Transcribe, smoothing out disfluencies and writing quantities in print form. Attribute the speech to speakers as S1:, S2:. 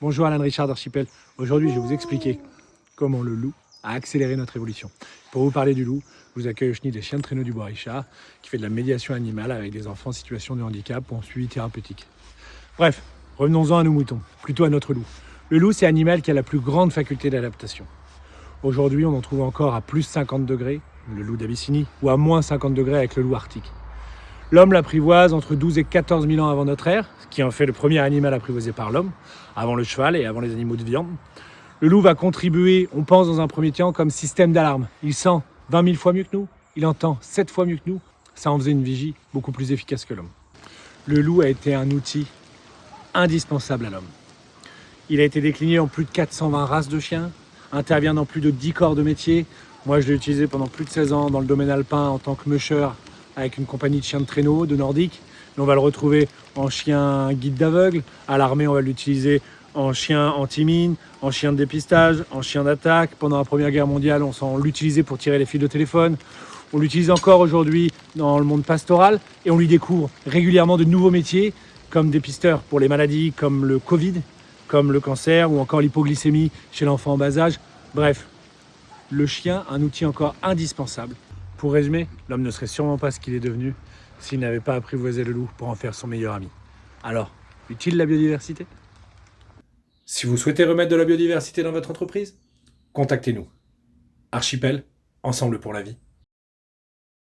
S1: Bonjour Alain Richard d'Archipel. Aujourd'hui, je vais vous expliquer comment le loup a accéléré notre évolution. Pour vous parler du loup, je vous accueille au chenil des chiens de traîneau du Bois Richard, qui fait de la médiation animale avec des enfants en situation de handicap ou en suivi thérapeutique. Bref, revenons-en à nos moutons, plutôt à notre loup. Le loup, c'est l'animal qui a la plus grande faculté d'adaptation. Aujourd'hui, on en trouve encore à plus 50 degrés, le loup d'Abyssinie, ou à moins 50 degrés avec le loup arctique. L'homme l'apprivoise entre 12 et 14 000 ans avant notre ère, ce qui en fait le premier animal apprivoisé par l'homme, avant le cheval et avant les animaux de viande. Le loup va contribuer, on pense dans un premier temps, comme système d'alarme. Il sent 20 000 fois mieux que nous, il entend 7 fois mieux que nous. Ça en faisait une vigie beaucoup plus efficace que l'homme. Le loup a été un outil indispensable à l'homme. Il a été décliné en plus de 420 races de chiens, intervient dans plus de 10 corps de métier. Moi, je l'ai utilisé pendant plus de 16 ans dans le domaine alpin en tant que musher avec une compagnie de chiens de traîneau, de nordique. Mais on va le retrouver en chien guide d'aveugle. À l'armée, on va l'utiliser en chien anti-mine, en chien de dépistage, en chien d'attaque. Pendant la Première Guerre mondiale, on l'utilisait pour tirer les fils de téléphone. On l'utilise encore aujourd'hui dans le monde pastoral et on lui découvre régulièrement de nouveaux métiers comme dépisteur pour les maladies comme le Covid, comme le cancer ou encore l'hypoglycémie chez l'enfant en bas âge. Bref, le chien, un outil encore indispensable. Pour résumer, l'homme ne serait sûrement pas ce qu'il est devenu s'il n'avait pas apprivoisé le loup pour en faire son meilleur ami. Alors, utile la biodiversité ? Si vous souhaitez remettre de la biodiversité dans votre entreprise, contactez-nous. Archipel, ensemble pour la vie.